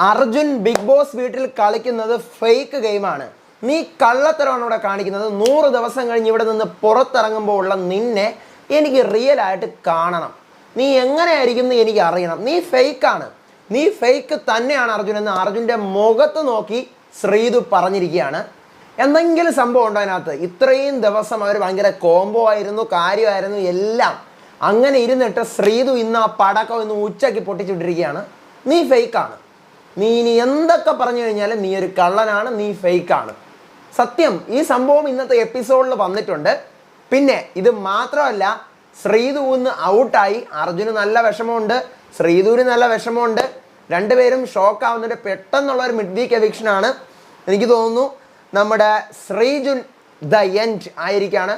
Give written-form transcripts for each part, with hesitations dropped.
Arjun big boss വീട്ടിൽ കളിക്കുന്നത് fake ഗെയിമാണ്. നീ കള്ളത്തരമാണ് ഇവിടെ കാണിക്കുന്നത്. 100 ദിവസം കഴിഞ്ഞ് ഇവിടെ നിന്ന് പുറത്തിറങ്ങുമ്പോൾ ഉള്ള നിന്നെ എനിക്ക് റിയൽ ആയിട്ട് കാണണം. നീ എങ്ങനെയായിരിക്കും എന്ന് എനിക്ക് അറിയണം. നീ ഫേക്കാണ്, നീ ഫേക്ക് തന്നെയാണ് അർജുൻ എന്ന് അർജുൻ്റെ മുഖത്ത് നോക്കി ശ്രീതു പറഞ്ഞിരിക്കുകയാണ്. എന്തെങ്കിലും സംഭവം ഉണ്ടോ അതിനകത്ത്? ഇത്രയും ദിവസം അവർ ഭയങ്കര കോംബോ ആയിരുന്നു, കാര്യമായിരുന്നു എല്ലാം. അങ്ങനെ ഇരുന്നിട്ട് ശ്രീതു ഇന്ന് ആ പടക്കം ഇന്ന് ഉച്ചയ്ക്ക് പൊട്ടിച്ചിട്ടിരിക്കുകയാണ്. നീ ഫേക്കാണ്. നീ ഇനി എന്തൊക്കെ പറഞ്ഞു കഴിഞ്ഞാലും നീ ഒരു കള്ളനാണ്, നീ ഫേക്കാണ്. സത്യം, ഈ സംഭവം ഇന്നത്തെ എപ്പിസോഡിൽ വന്നിട്ടുണ്ട്. പിന്നെ ഇത് മാത്രമല്ല, ശ്രീതു ഇന്ന് ഔട്ടായി. അർജുന് നല്ല വിഷമമുണ്ട്, ശ്രീതുവിന് നല്ല വിഷമമുണ്ട്. രണ്ടുപേരും ഷോക്കാവുന്നതിൻ്റെ പെട്ടെന്നുള്ള ഒരു മിഡ് വീക്ക് എവിക്ഷനാണ്. എനിക്ക് തോന്നുന്നു നമ്മുടെ ശ്രീജുൻ ദ എൻഡ് ആയിരിക്കാണ്.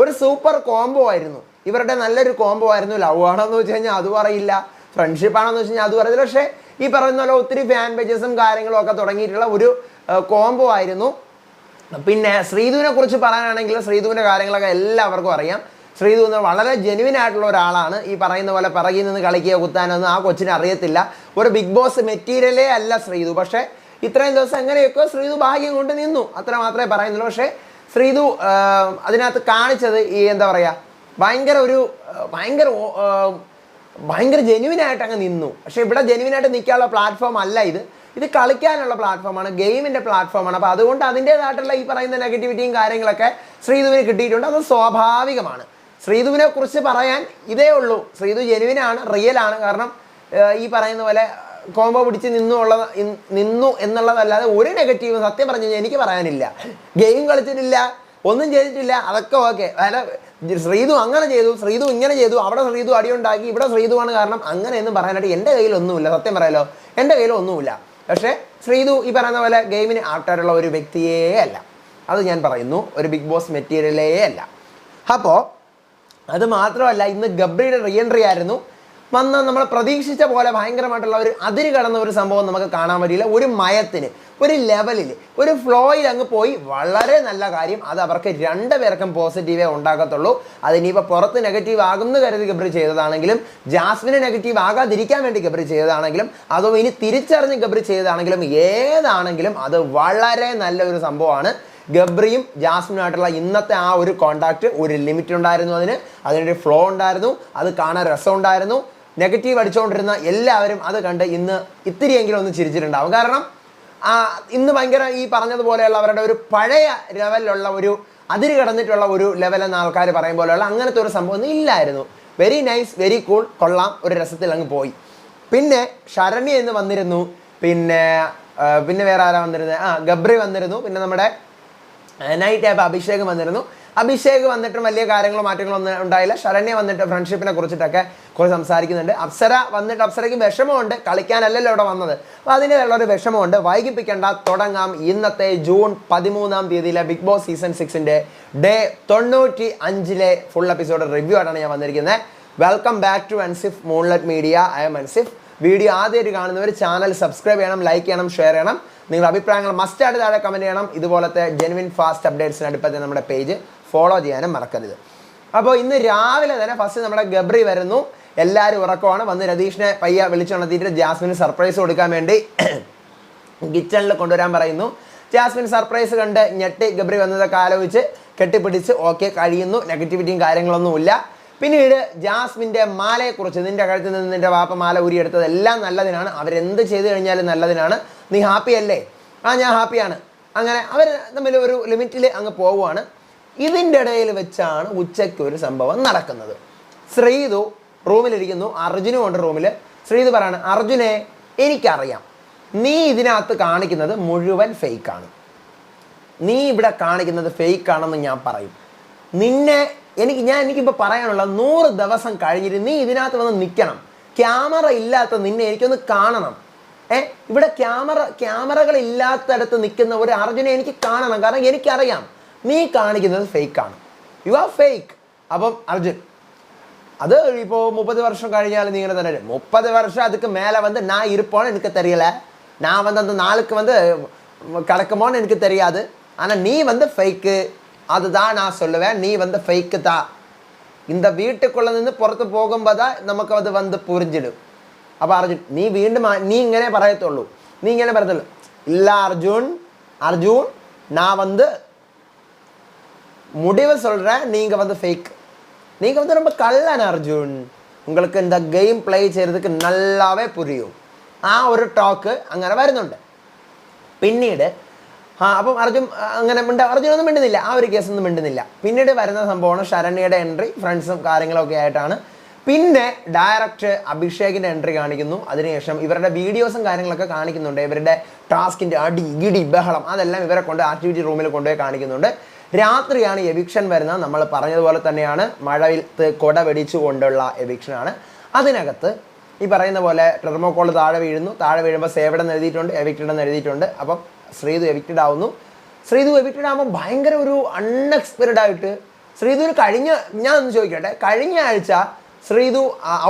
ഒരു സൂപ്പർ കോംബോ ആയിരുന്നു, ഇവരുടെ നല്ലൊരു കോംബോ ആയിരുന്നു. ലവ് ആണെന്ന് വെച്ച് കഴിഞ്ഞാൽ അതും അറിയില്ല, ഫ്രണ്ട്ഷിപ്പ് ആണെന്ന് വെച്ച് കഴിഞ്ഞാൽ അതും അറിയില്ല. പക്ഷേ ഈ പറയുന്ന പോലെ ഒത്തിരി ഫാൻ പേജസും കാര്യങ്ങളും ഒക്കെ തുടങ്ങിയിട്ടുള്ള ഒരു കോംബോ ആയിരുന്നു. പിന്നെ ശ്രീതുവിനെ കുറിച്ച് പറയാനാണെങ്കിൽ ശ്രീതുവിൻ്റെ കാര്യങ്ങളൊക്കെ എല്ലാവർക്കും അറിയാം. ശ്രീതു എന്ന് വളരെ ജെനുവിൻ ആയിട്ടുള്ള ഒരാളാണ്. ഈ പറയുന്ന പോലെ പിറകിൽ നിന്ന് കളിക്കുകയോ കുത്താനൊന്നും ആ കൊച്ചിനെ അറിയത്തില്ല. ഒരു ബിഗ് ബോസ് മെറ്റീരിയലേ അല്ല ശ്രീതു. പക്ഷേ ഇത്രയും ദിവസം എങ്ങനെയൊക്കെ ശ്രീതു ഭാഗ്യം കൊണ്ട് നിന്നു, അത്ര മാത്രമേ പറയുന്നുള്ളൂ. പക്ഷേ ശ്രീതു അതിനകത്ത് കാണിച്ചത് ഈ എന്താ പറയുക, ഭയങ്കര ജെനുവിനായിട്ട് അങ്ങ് നിന്നു. പക്ഷേ ഇവിടെ ജെനുവിനായിട്ട് നിൽക്കാനുള്ള പ്ലാറ്റ്ഫോം അല്ല ഇത്. ഇത് കളിക്കാനുള്ള പ്ലാറ്റ്ഫോമാണ്, ഗെയിമിൻ്റെ പ്ലാറ്റ്ഫോമാണ്. അപ്പോൾ അതുകൊണ്ട് അതിൻ്റേതായിട്ടുള്ള ഈ പറയുന്ന നെഗറ്റിവിറ്റിയും കാര്യങ്ങളൊക്കെ ശ്രീതുവിന് കിട്ടിയിട്ടുണ്ട്. അത് സ്വാഭാവികമാണ്. ശ്രീതുവിനെ കുറിച്ച് പറയാൻ ഇതേ ഉള്ളൂ. ശ്രീതു ജെനുവിനാണ്, റിയലാണ്. കാരണം ഈ പറയുന്ന പോലെ കോംബോ പിടിച്ച് നിന്നു എന്നുള്ളതല്ലാതെ ഒരു നെഗറ്റീവ് സത്യം പറഞ്ഞു കഴിഞ്ഞാൽ എനിക്ക് പറയാനില്ല. ഗെയിം കളിച്ചിട്ടില്ല, ഒന്നും ചെയ്തിട്ടില്ല, അതൊക്കെ ഓക്കെ. അല്ല, ശ്രീതു അങ്ങനെ ചെയ്തു, ശ്രീതു ഇങ്ങനെ ചെയ്തു, അവിടെ ശ്രീതു അടിയുണ്ടാക്കി, ഇവിടെ ശ്രീതുവാണ് കാരണം, അങ്ങനെയൊന്നും പറയാനായിട്ട് എൻ്റെ കയ്യിലൊന്നുമില്ല. സത്യം പറയാലോ, എൻ്റെ കയ്യിലൊന്നുമില്ല. പക്ഷേ ശ്രീതു ഈ പറയുന്ന പോലെ ഗെയിമിന് ആൾക്കാരുള്ള ഒരു വ്യക്തിയേ അല്ല. അത് ഞാൻ പറയുന്നു, ഒരു ബിഗ് ബോസ് മെറ്റീരിയലേ അല്ല. അപ്പോൾ അത് മാത്രമല്ല, ഇന്ന് ഗബ്രിയുടെ റീ എൻട്രി ആയിരുന്നു. വന്ന് നമ്മൾ പ്രതീക്ഷിച്ച പോലെ ഭയങ്കരമായിട്ടുള്ള ഒരു അതിര് കടന്ന ഒരു സംഭവം നമുക്ക് കാണാൻ പറ്റിയില്ല. ഒരു മയത്തിന്, ഒരു ലെവലിൽ, ഒരു ഫ്ലോയിൽ അങ്ങ് പോയി. വളരെ നല്ല കാര്യം. അത് അവർക്ക് രണ്ടുപേർക്കും പോസിറ്റീവേ ഉണ്ടാകത്തുള്ളൂ. അതിനിപ്പോൾ പുറത്ത് നെഗറ്റീവ് ആകുമെന്ന് കരുതി ഗബ്രി ചെയ്തതാണെങ്കിലും, ജാസ്മിന് നെഗറ്റീവ് ആകാതിരിക്കാൻ വേണ്ടി ഗബ്രി ചെയ്തതാണെങ്കിലും, അതോ ഇനി തിരിച്ചറിഞ്ഞ് ഗബ്രി ചെയ്തതാണെങ്കിലും, ഏതാണെങ്കിലും അത് വളരെ നല്ലൊരു സംഭവമാണ്. ഗബ്രിയും ജാസ്മിനുമായിട്ടുള്ള ഇന്നത്തെ ആ ഒരു കോണ്ടാക്ട്, ഒരു ലിമിറ്റ് ഉണ്ടായിരുന്നു, അതിനൊരു ഫ്ലോ ഉണ്ടായിരുന്നു, അത് കാണാൻ രസമുണ്ടായിരുന്നു. നെഗറ്റീവ് അടിച്ചുകൊണ്ടിരുന്ന എല്ലാവരും അത് കണ്ട് ഇന്ന് ഇത്തിരിയെങ്കിലും ഒന്ന് ചിരിച്ചിട്ടുണ്ടാവും. കാരണം ഇന്ന് ഭയങ്കര ഈ പറഞ്ഞതുപോലെയുള്ള അവരുടെ ഒരു പഴയ ലെവലിലുള്ള ഒരു അതിര് കടന്നിട്ടുള്ള ഒരു ലെവലെന്ന് ആൾക്കാർ പറയും പോലെയുള്ള അങ്ങനത്തെ ഒരു സംഭവം ഒന്നും ഇല്ലായിരുന്നു. വെരി നൈസ്, വെരി കൂൾ, കൊള്ളാം, ഒരു രസത്തിൽ അങ്ങ് പോയി. പിന്നെ ശരണ്യ എന്ന് വന്നിരുന്നു. പിന്നെ വേറെ ആരാ വന്നിരുന്നത്? ഗബ്രി വന്നിരുന്നു. പിന്നെ നമ്മുടെ നൈറ്റ് ആയപ്പോൾ അഭിഷേക് വന്നിരുന്നു. അഭിഷേക് വന്നിട്ടും വലിയ കാര്യങ്ങളോ മാറ്റങ്ങളോ ഒന്നും ഉണ്ടായില്ല. ശരണ്യ വന്നിട്ട് ഫ്രണ്ട്ഷിപ്പിനെ കുറിച്ചിട്ടൊക്കെ കുറച്ച് സംസാരിക്കുന്നുണ്ട്. അപ്സര വന്നിട്ട്, അപ്സരയ്ക്ക് വിഷമമുണ്ട്, കളിക്കാനല്ലല്ലോ ഇവിടെ വന്നത്. അപ്പോൾ അതിൻ്റെയുള്ളൊരു വിഷമമുണ്ട്. വൈകിപ്പിക്കേണ്ട, തുടങ്ങാം. ഇന്നത്തെ ജൂൺ 13 തീയതിയിലെ Big Boss season 6 day 95 full episode review ആയിട്ടാണ് ഞാൻ വന്നിരിക്കുന്നത്. Welcome back to Ansif moonlight media. I am Ansif. Video ആദ്യമായിട്ട് കാണുന്നവർ ചാനൽ സബ്സ്ക്രൈബ് ചെയ്യണം, ലൈക്ക് ചെയ്യണം, ഷെയർ ചെയ്യണം. നിങ്ങളുടെ അഭിപ്രായങ്ങൾ മസ്റ്റായിട്ട് താഴെ കമൻറ്റ് ചെയ്യണം. ഇതുപോലത്തെ ജെനുവിൻ ഫാസ്റ്റ് അപ്ഡേറ്റ്സിന് അടുപ്പത്തെ നമ്മുടെ പേജ് ഫോളോ ചെയ്യാനും മറക്കരുത്. അപ്പോൾ ഇന്ന് രാവിലെ തന്നെ ഫസ്റ്റ് നമ്മുടെ ഗബ്രി വരുന്നു. എല്ലാവരും ഉറക്കമാണ്. വന്ന് രതീഷിനെ പയ്യ വിളിച്ചുണർത്തിയിട്ട് ജാസ്മിന് സർപ്രൈസ് കൊടുക്കാൻ വേണ്ടി കിച്ചണിൽ കൊണ്ടുവരാൻ പറയുന്നു. ജാസ്മിൻ സർപ്രൈസ് കണ്ട് ഞെട്ടി ഗബ്രി വന്നതൊക്കെ ആലോചിച്ച് കെട്ടിപ്പിടിച്ച് ഓക്കെ കഴിയുന്നു. നെഗറ്റിവിറ്റിയും കാര്യങ്ങളൊന്നുമില്ല. പിന്നീട് ജാസ്മിൻ്റെ മാലയെക്കുറിച്ച്, നിൻ്റെ കഴുത്തിൽ നിന്ന് നിൻ്റെ വാപ്പ മാല ഊരിയെടുത്തത് എല്ലാം നല്ലതിനാണ്, അവരെന്ത് ചെയ്ത് കഴിഞ്ഞാലും നല്ലതിനാണ്, നീ ഹാപ്പി അല്ലേ? ഞാൻ ഹാപ്പിയാണ്. അങ്ങനെ അവർ തമ്മിൽ ഒരു ലിമിറ്റിൽ അങ്ങ് പോവുകയാണ്. ഇതിൻ്റെ ഇടയിൽ വെച്ചാണ് ഉച്ചയ്ക്ക് ഒരു സംഭവം നടക്കുന്നത്. ശ്രീതു റൂമിലിരിക്കുന്നു, അർജുനും ഉണ്ട് റൂമിൽ. ശ്രീതു പറയാണ്, അർജുനെ എനിക്കറിയാം, നീ ഇതിനകത്ത് കാണിക്കുന്നത് മുഴുവൻ ഫേക്കാണ്. നീ ഇവിടെ കാണിക്കുന്നത് ഫേക്കാണെന്ന് ഞാൻ പറയും. എനിക്കിപ്പോൾ പറയാനുള്ളത് 100 ദിവസം കഴിഞ്ഞിട്ട് നീ ഇതിനകത്ത് വന്ന് നിൽക്കണം. ക്യാമറ ഇല്ലാത്ത നിന്നെ എനിക്കൊന്ന് കാണണം. ഇവിടെ ക്യാമറകൾ ഇല്ലാത്തടത്ത് നിൽക്കുന്ന ഒരു അർജുനെ എനിക്ക് കാണണം. കാരണം എനിക്കറിയാം നീ കാണിക്കുന്നത് ഫേക്കാണ്. You are fake. അപ്പം അർജുൻ, അത് ഇപ്പോൾ 30 வருஷம் കഴിഞ്ഞാൽ നീ ഇങ്ങനെ തന്നെ 30 வருஷம் அதுக்கு மேலே வந்து நான் இருப்போன்னு எனக்கு தெரியல. நான் வந்து அந்த நாளுக்கு வந்து கிடக்குமோன்னு எனக்கு தெரியாது. ஆனால் நீ வந்து ஃபேக்கு, அதுதான் நான் சொல்லுவேன். நீ வந்து ஃபேக்கு தான். இந்த வீட்டுக்குள்ளே നിന്ന് പുറത്ത് പോകുമ്പോൾ നമുക്കത് വന്ന് പുരിഞ്ഞിടും. അപ്പോൾ അർജുൻ, നീ ഇങ്ങനെ പറയത്തുള്ളൂ. நீ இங்கே என்ன பரதல் இல்லை அர்ஜுன் அர்ஜுன் நான் வந்து முடிவை சொல்கிறேன், நீங்கள் வந்து ஃபேக், நீங்கள் வந்து ரொம்ப கள்ளன் அர்ஜுன், உங்களுக்கு இந்த ഗെയിം പ്ലേ ചെയ്തதுக்கு നല്ലാവേ പുരിയും. ആ ഒരു ടോക്ക് അങ്ങനെ വരുന്നുണ്ട്. പിന്നീട് അപ്പം അർജുനൊന്നും മിണ്ടുന്നില്ല, ആ ഒരു കേസൊന്നും മിണ്ടുന്നില്ല. പിന്നീട് വരുന്ന സംഭവമാണ് ശരണ്യയുടെ എൻട്രി, ഫ്രണ്ട്സും കാര്യങ്ങളൊക്കെ ആയിട്ടാണ്. പിന്നെ ഡയറക്റ്റ് അഭിഷേകിൻ്റെ എൻട്രി കാണിക്കുന്നു. അതിനുശേഷം ഇവരുടെ വീഡിയോസും കാര്യങ്ങളൊക്കെ കാണിക്കുന്നുണ്ട്. ഇവരുടെ ടാസ്കിൻ്റെ അടി ഇടി ബഹളം അതെല്ലാം ഇവരെ കൊണ്ട് ആക്ടിവിറ്റി റൂമിൽ കൊണ്ടുപോയി കാണിക്കുന്നുണ്ട്. രാത്രിയാണ് എവിക്ഷൻ വരുന്നത്. നമ്മൾ പറഞ്ഞതുപോലെ തന്നെയാണ് മഴയിൽ കൊട വെടിച്ചു കൊണ്ടുള്ള എവിക്ഷനാണ്. അതിനകത്ത് ഈ പറയുന്ന പോലെ ടെർമോക്കോൾ താഴെ വീഴുന്നു. താഴെ വീഴുമ്പോൾ സേവഡ് എന്ന് എഴുതിയിട്ടുണ്ട്, എവിക്റ്റഡ് എന്ന് എഴുതിയിട്ടുണ്ട്. അപ്പം ശ്രീതു എവിക്റ്റഡ് ആവുന്നു. ശ്രീതു എവിക്റ്റഡ് ആകുമ്പോൾ ഭയങ്കര ഒരു അൺഎക്സ്പെക്റ്റഡ് ആയിട്ട് ശ്രീതുവിന് ഞാൻ ഒന്ന് ചോദിക്കട്ടെ, കഴിഞ്ഞ ആഴ്ച ശ്രീതു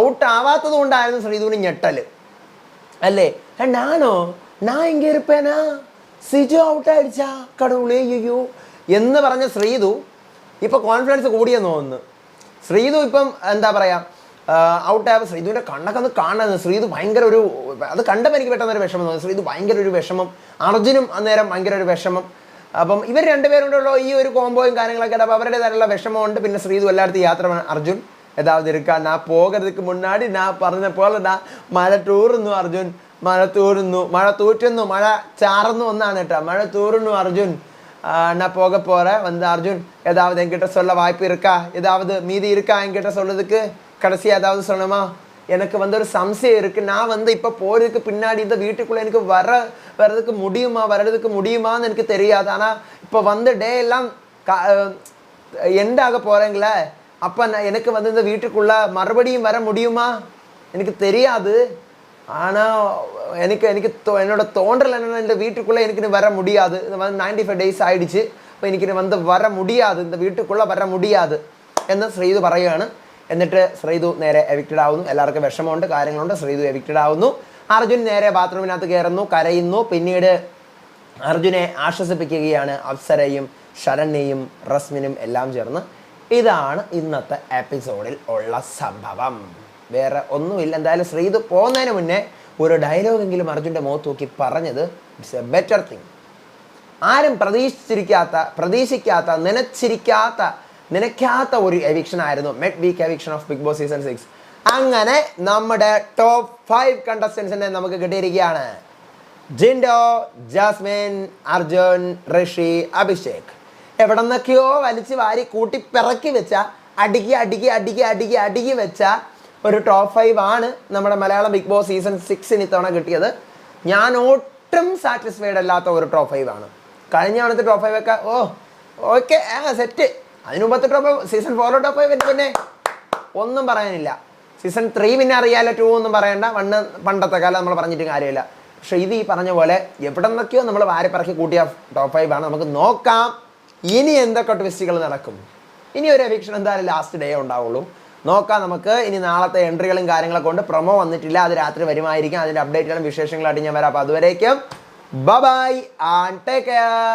ഔട്ട് ആവാത്തത് കൊണ്ടായിരുന്നു ശ്രീതുവിന് ഞെട്ടൽ അല്ലേ? നാനോ ഞാൻ ഇங்கே இருப்பேனா, സിജു ഔട്ട് ആയിടിച്ചാ കടവുളേ അയ്യോ എന്ന് പറഞ്ഞ ശ്രീതു ഇപ്പം കോൺഫിഡൻസ് കൂടിയെന്ന് തോന്നുന്നു. ശ്രീതു ഇപ്പം എന്താ പറയുക, ഔട്ടായപ്പോൾ ശ്രീതുവിൻ്റെ കണ്ണൊക്കെ ഒന്ന് കാണുന്നത്, ശ്രീതു ഭയങ്കര ഒരു അത് കണ്ടപ്പോൾ എനിക്ക് പെട്ടെന്നൊരു വിഷമം തോന്നി. ശ്രീതു ഭയങ്കര ഒരു വിഷമം, അർജുനും അന്നേരം ഭയങ്കര ഒരു വിഷമം. അപ്പം ഇവർ രണ്ടുപേരുണ്ടല്ലോ ഈ ഒരു കോമ്പോയും കാര്യങ്ങളൊക്കെ, അപ്പോൾ അവരുടേതായിട്ടുള്ള വിഷമമുണ്ട്. പിന്നെ ശ്രീതു എല്ലായിടത്തും യാത്ര അർജുൻ ஏதாவது இருக்கா, நான் போகிறதுக்கு முன்னாடி நான் പറഞ്ഞ പോലെ മഴ തൂറുന്നു അർജുൻ, മഴ തൂറുന്നു, മഴ തൂറ്റുന്നു, മഴ ചാറുന്നു ഒന്നാണ് കേട്ടോ. മഴ തൂറുന്നു அர்ஜுன், நான் போக போகிறேன் வந்து அர்ஜுன் ஏதாவது என்கிட்ட சொல்ல வாய்ப்பு இருக்கா, ஏதாவது மீதி இருக்கா என்கிட்ட சொல்றதுக்கு, கடைசி ஏதாவது சொல்லணுமா, எனக்கு வந்து ஒரு சம்சயம் இருக்குது, நான் வந்து இப்போ போகிறதுக்கு பின்னாடி இந்த வீட்டுக்குள்ளே எனக்கு வர்றதுக்கு முடியுமான்னு எனக்கு தெரியாது, ஆனால் இப்போ வந்து டே எல்லாம் எண்டாக போகிறேங்களே, அப்போ எனக்கு வந்து இந்த வீட்டுக்குள்ளே மறுபடியும் வர முடியுமா எனக்கு தெரியாது, ஆனால் எனக்கு என்னோட தோன்றல் என்னென்னா இந்த வீட்டுக்குள்ளே எனக்கு வர முடியாது, இது வந்து 95 days ஆகிடுச்சு, അപ്പോൾ എനിക്ക് வந்து வர முடியாது, இந்த വീട്ടുക്കുള്ള വര முடியாது എന്ന് ശ്രീതു പറയുകയാണ്. എന്നിട്ട് ശ്രീതു നേരെ എവിക്റ്റഡ് ആവുന്നു. എല്ലാവർക്കും വിഷമമുണ്ട്, കാര്യങ്ങളുണ്ട്. ശ്രീതു എവിക്റ്റഡ് ആവുന്നു. അർജുൻ നേരെ ബാത്റൂമിനകത്ത് കയറുന്നു, കരയുന്നു. പിന്നീട് അർജുനെ ആശ്വസിപ്പിക്കുകയാണ് അപ്സരയും ശരണ്യയും റസ്മിനും എല്ലാം ചേർന്ന്. ഇതാണ് ഇന്നത്തെ എപ്പിസോഡിൽ ഉള്ള സംഭവം, വേറെ ഒന്നുമില്ല. എന്തായാലും ശ്രീതു പോകുന്നതിന് മുന്നേ ഒരു ഡയലോഗെങ്കിലും അർജുൻ്റെ മുഖത്ത് നോക്കി പറഞ്ഞത് ഇറ്റ്സ് എ ബെറ്റർ തിങ്. ആരും പ്രതീക്ഷിക്കാത്ത നനയ്ക്കാത്ത ഒരു എവിക്ഷൻ ആയിരുന്നു mid week eviction of Bigg Boss season 6. അങ്ങനെ നമ്മുടെ ടോപ്പ് 5 കണ്ടസ്റ്റൻസിനെ നമുക്ക് കിട്ടിയിരിക്കുകയാണ്. ജിൻഡോ, ജാസ്മിൻ, അർജുൻ, ഋഷി, അഭിഷേക്. എവിടെ നിന്നൊക്കെയോ വലിച്ച് വാരി കൂട്ടി പിറക്കി വെച്ച അടുക്കി വെച്ച ഒരു ടോപ്പ് 5 ആണ് നമ്മുടെ മലയാളം ബിഗ് ബോസ് സീസൺ 6 ഇത്തവണ കിട്ടിയത്. ഞാൻ ഒട്ടും സാറ്റിസ്ഫൈഡ് അല്ലാത്ത ഒരു ടോപ്പ് 5 ആണ്. കഴിഞ്ഞ തവണത്തെ ടോപ്പ് 5 ഒക്കെ ഓക്കെ സെറ്റ്. അതിന് മുമ്പത്തെ ടോപ്പ് സീസൺ 4 ടോപ്പ് 5 പിന്നെ ഒന്നും പറയാനില്ല. സീസൺ 3 പിന്നെ അറിയാലോ, 2 ഒന്നും പറയണ്ട, 1 പണ്ടത്തെ കാലം നമ്മൾ പറഞ്ഞിട്ട് കാര്യമില്ല. പക്ഷേ ഇത് ഈ പറഞ്ഞ പോലെ എവിടെ നിന്നൊക്കെയോ നമ്മൾ വാരിപ്പറക്കി കൂട്ടിയ ടോപ്പ് 5 ആണ്. നമുക്ക് നോക്കാം ഇനി എന്തൊക്കെ ട്വിസ്റ്റുകൾ നടക്കും. ഇനി ഒരു എവിക്ഷൻ എന്തായാലും ലാസ്റ്റ് ഡേ ഉണ്ടാവുള്ളൂ. നോക്കാം നമുക്ക്. ഇനി നാളത്തെ എൻട്രികളും കാര്യങ്ങളൊക്കെ കൊണ്ട് പ്രൊമോ വന്നിട്ടില്ല, അത് രാത്രി വരുമായിരിക്കും. അതിൻ്റെ അപ്ഡേറ്റുകളും വിശേഷങ്ങളായിട്ട് ഞാൻ വരാം. അപ്പോൾ അതുവരേക്കും ബൈ ആൻഡ് ടേക്ക് കെയർ.